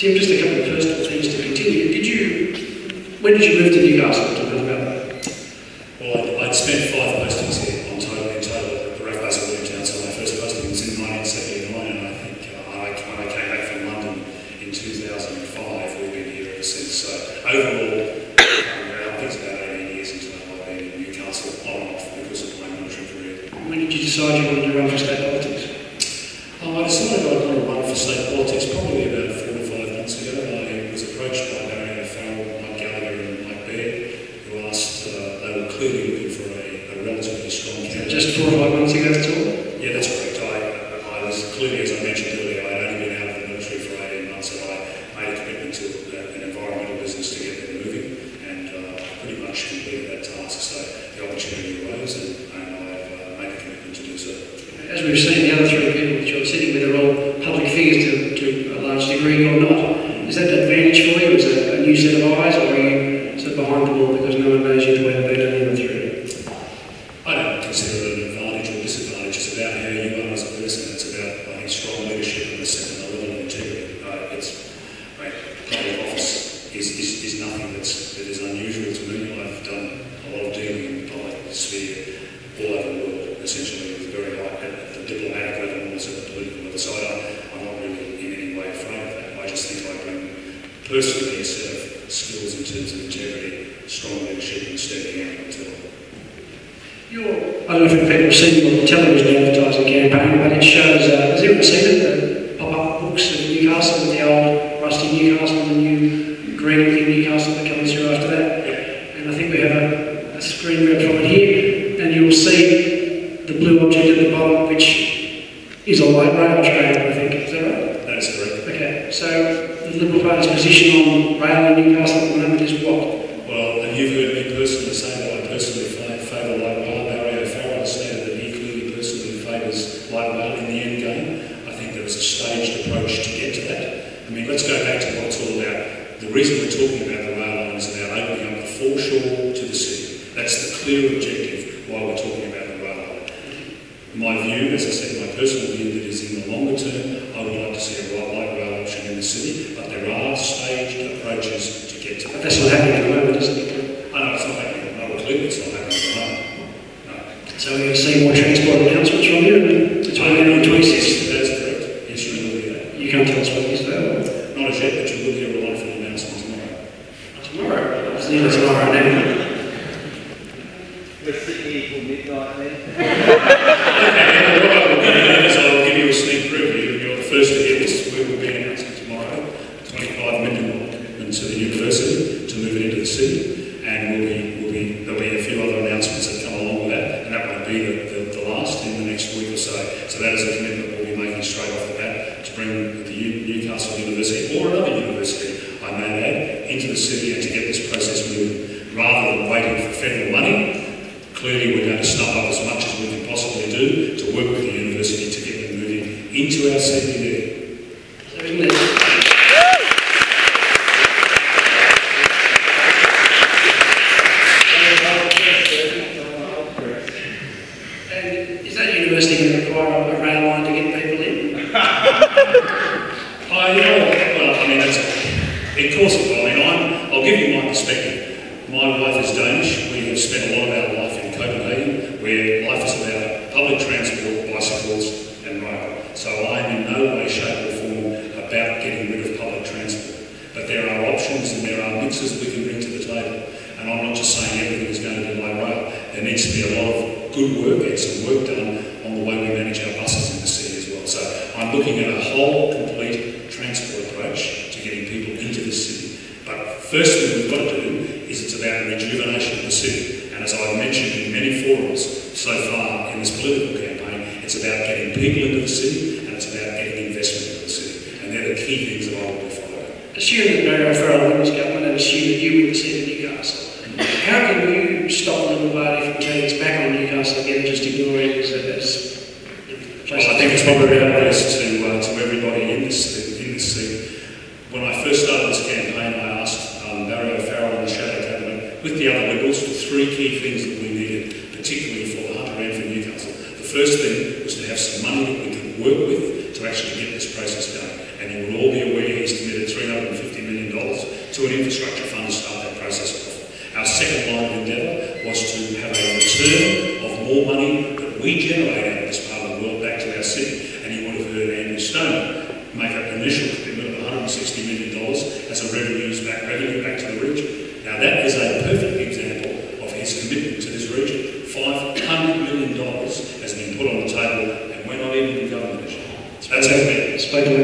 Tim, just a couple of personal things to continue. When did you move to Newcastle? Tell us about that. Well, I'd spent 5 postings here in total at the Ref Base of Williamstown, so my first posting was in 1979, and I think when I came back from London in 2005, we've been here ever since. So overall, I think it's about 18 years into my life in Newcastle, on and off because of my military career. When did you decide you wanted to run for state politics? I decided I wanted to run for state politics probably about 4 to 5 months ago. I was approached by they were clearly looking for a relatively strong candidate. Just 4 or 5 months ago, that's all? Yeah, that's correct. I was clearly, as I mentioned earlier, I'd only been out of the military for 18 months, and I made a commitment to an environmental business to get them moving, and I pretty much completed that task. So the opportunity arose, and I've made a commitment to do so. As we've seen, the other 3 people that you're sitting with are all public figures to a large degree or not. Is that an advantage for you? Is it a new set of eyes, or are you sort of behind the ball because no one knows you the way they've been only the 3? I don't consider it an advantage or disadvantage. It's about how you are as a person. It's about, I think, strong leadership and a level of integrity. Public office is nothing that is unusual to me. I've done a lot of dealing in the public sphere all over the world, essentially, with very high at the diplomatic level and also the political level. So I'm not really in any way afraid of that. I just think I bring personally a set of skills in terms of integrity, strong leadership and stepping out into it. I don't know if people have seen your television advertising campaign, but it shows, has everyone seen it, the pop-up books of Newcastle, with the old rusty Newcastle and the new green-looking Newcastle that comes through after that? Yeah. And I think we have a screen grab from it here, and you'll see the blue object at the bottom, which is a light rail train, I think. Is that right? That is correct. Okay, so the Liberal Party's position on rail in Newcastle at the moment is what? Well, and you've heard me personally say that I personally favour light rail. Barry O'Farrell stated that he clearly personally favours light rail in the end game. I think there is a staged approach to get to that. I mean, let's go back to what it's all about. The reason we're talking about the rail line is about opening up the foreshore to the city. That's the clear objective why we're talking about the rail line. My view, as I said, my personal view, that is in the longer term, I would like to see a light rail option in the city, but there are staged approaches to get to that. But that's not happening at the moment, is it? I know it's not happening. Clearly it's not happening at the moment. No. So we're going to see more transport announcements from you between now and 26? That's correct. Yes, you will hear that. You can't tell us what it is though? Not as yet, but you will hear a wonderful announcement tomorrow. Tomorrow? It's nearly tomorrow now. We're sitting here till midnight then. I'll give you a sneak preview. You're the first to hear this. We will be announcing tomorrow $25 million commitment to the university to move it into the city, and there'll be a few other announcements that come along with that, and that won't be the last in the next week or so. So that is a commitment we'll be making straight off the bat to bring the Newcastle University, or another university, I may add, into the city and to get this process moving, rather than waiting for federal money. Clearly, we're going to snap up as much as we can possibly do to work with the university to get them moving into our CBD. So isn't it? And is that university going to require a rail line to get people in? Of course it will. I'll give you my perspective. My wife is Danish. We have spent a lot of our life in Copenhagen, where life is about public transport, bicycles and rail. So I am in no way, shape or form about getting rid of public transport. But there are options and there are mixes we can bring to the table. And I'm not just saying everything is going to be by rail. There needs to be a lot of good work and some work done on the way we manage our buses in the city as well. So I'm looking at a whole complete transport approach to getting people into the city. But first thing we've got to do is it's about rejuvenation of the city. And as I've mentioned in many forums so far in this political campaign, it's about getting people into the city and it's about getting investment into the city. And they're the key things that I will be following. Assume that Barry O'Farrell wins government and assume that you win the seat of Newcastle. How can you stop the Liberal Party from turning its back on Newcastle again and just ignoring it as well, I think it's probably obvious to everybody in this seat. When I first started this campaign, I asked Barry O'Farrell and the Shadow Cabinet, with the other Liberals, for 3 key things that we needed, particularly for the Hunter and for Newcastle. The first thing was to have some money that we could work with to actually get this process done. And you will all be aware he's committed $350 million to an infrastructure fund to start that process off. Our second line of endeavour was to have a return of more money that we generate out of this part of the world back to our city. And you would have heard Andrew Stone make an initial commitment of $160 million as a revenue back to the region. Now that is a perfect example of his commitment to this region. $500 million has been put on the table, and we're not even in government. So that's our commitment. Spoke to